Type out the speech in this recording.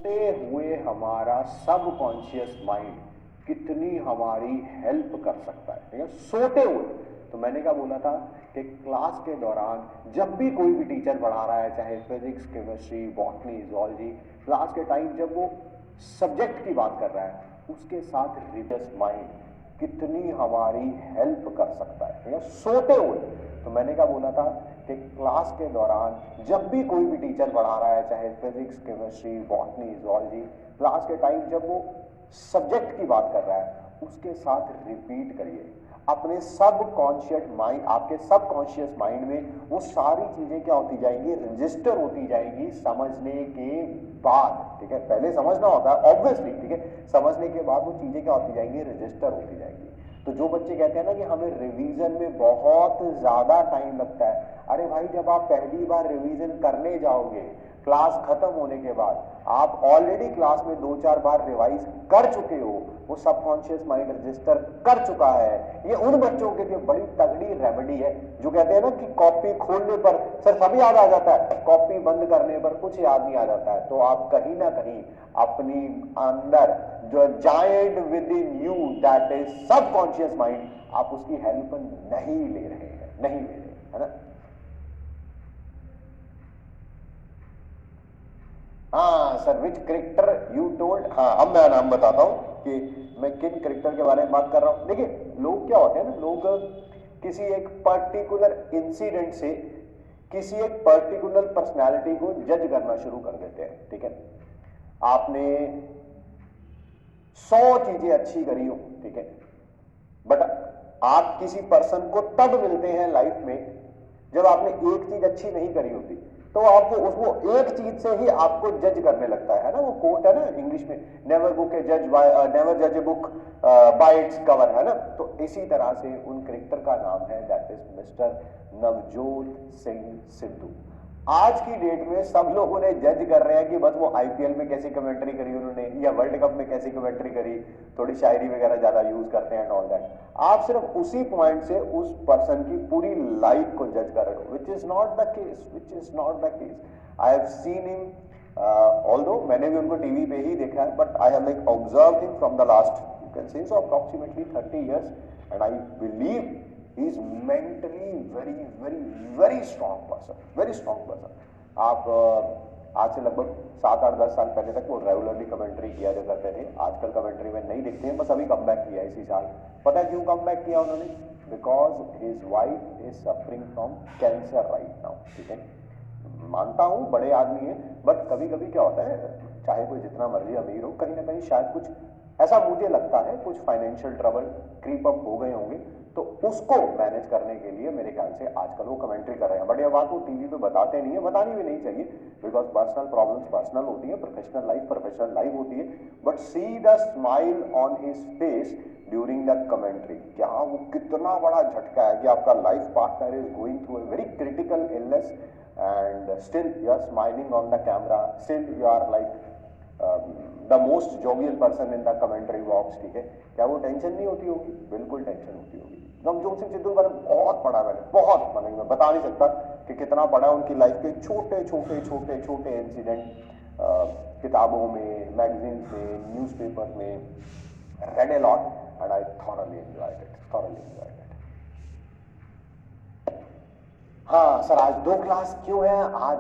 हुए हमारा subconscious mind कितनी हमारी हेल्प कर सकता है, ठीक है? सोते हुए। तो मैंने क्या बोला था कि क्लास के दौरान जब भी कोई भी टीचर पढ़ा रहा है, चाहे physics, chemistry, botany, zoology, class के टाइम जब वो सब्जेक्ट की बात कर रहा है, उसके साथ रिवर्स माइंड कितनी हमारी हेल्प कर सकता है, ठीक है? सोते हुए। तो मैंने क्या बोला था कि क्लास के दौरान जब भी कोई भी टीचर पढ़ा रहा है, चाहे physics, chemistry, botany, zoology, class के टाइम जब वो सब्जेक्ट की बात कर रहा है, उसके साथ रिपीट करिए अपने सबकॉन्शियस माइंड, आपके सबकॉन्शियस माइंड में वो सारी चीजें क्या होती जाएंगी, रजिस्टर होती जाएंगी समझने के बाद, ठीक है? पहले समझना होता है ऑब्वियसली, ठीक है? समझने के बाद वो चीजें क्या होती जाएंगी, रजिस्टर होती जाएंगी। तो जो बच्चे कहते हैं ना कि हमें रिवीजन में बहुत ज्यादा टाइम लगता है, अरे भाई जब आप पहली बार रिवीजन करने जाओगे क्लास खत्म होने के बाद, आप ऑलरेडी क्लास में 2-4 बार रिवाइज कर चुके हो, वो सबकॉन्शियस माइंड रजिस्टर कर चुका है। ये उन बच्चों के लिए बड़ी तगड़ी रेमेडी है जो कहते हैं ना कि कॉपी खोलने पर सर सब याद आ जाता है, कॉपी बंद करने पर कुछ याद नहीं आ जाता है। तो आप कहीं ना कहीं अपनी अंदर जो giant with in you, that is subconscious mind, आप उसकी हेल्प नहीं ले रहे हैं, नहीं ले रहे, है ना? हाँ sir, which character you told. हाँ, अब मैं नाम बताता हूं कि मैं किन करेक्टर के बारे में बात कर रहा हूं। देखिए, लोग क्या होते हैं ना, लोग किसी एक पर्टिकुलर इंसिडेंट से किसी एक पर्टिकुलर पर्सनालिटी को जज करना शुरू कर देते हैं, ठीक है? आपने 100 चीजें अच्छी करी हो, ठीक है, बट आप किसी पर्सन को तब मिलते हैं लाइफ में जब आपने एक चीज अच्छी नहीं करी होती, तो आपको उसको एक चीज से ही आपको जज करने लगता है ना? वो कोट है ना इंग्लिश में, नेवर बुक ए जज बाय नेवर जज a book by its cover, है ना? तो इसी तरह से उन करेक्टर का नाम है, that is mister Navjot Singh Sidhu. आज की डेट में सब लोग उन्हें जज कर रहे हैं कि बस वो आईपीएल में कैसी कमेंट्री करी उन्होंने, या वर्ल्ड कप में कैसी कमेंट्री करी, थोड़ी शायरी वगैरह ज्यादा यूज करते हैं, ऑल दैट। आप सिर्फ उसी पॉइंट से उस पर्सन की पूरी लाइफ को जज कर रहे हो, which is not the case, which is not the case. I have seen him, although मैंने भी उनको टीवी पे ही देखा है, but I have like observe him from the last, you can say so, approximately 30 years, and I believe he is mentally very very very strong person, very strong person. आप आज से लगभग 7-8-10 साल पहले तक वो रेगुलरली कमेंट्री किया करते थे, आजकल कमेंट्री में नहीं दिखते हैं, बस अभी कम बैक किया इसी साल। पता है क्यों कम बैक किया उन्होंने? Because his wife is suffering from cancer right now, ठीक है? मानता हूं बड़े आदमी है, बट कभी कभी क्या होता है, चाहे कोई जितना मर्जी अमीर हो, कहीं ना कहीं शायद कुछ ऐसा मुझे लगता है, कुछ फाइनेंशियल ट्रबल क्रीप अप हो गए होंगे, तो उसको मैनेज करने के लिए मेरे ख्याल से आजकल वो कमेंट्री कर रहे हैं। बट ये बात वो टीवी पे बताते नहीं है, बतानी भी नहीं चाहिए, बिकॉज पर्सनल प्रॉब्लम्स पर्सनल होती है, प्रोफेशनल लाइफ होती है। But see the smile on his face during the commentary, क्या वो कितना बड़ा झटका है कि आपका life partner is going through a very critical illness and still you are smiling on the camera, still you are like the most jovial person in the commentary box, ठीक है? क्या वो टेंशन नहीं होती होगी? बिल्कुल टेंशन होती होगी। नवजोत सिंह सिद्धू का बहुत पढ़ा मैंने, बहुत, मतलब मैं बता नहीं सकता कि कितना पढ़ा उनकी लाइफ के छोटे छोटे छोटे छोटे इंसिडेंट, किताबों में, मैगजीन्स में, न्यूज़पेपर में, red a lot and I thoroughly enjoyed it, thoroughly enjoyed it. हाँ सर, आज 2 क्लास क्यों है? आज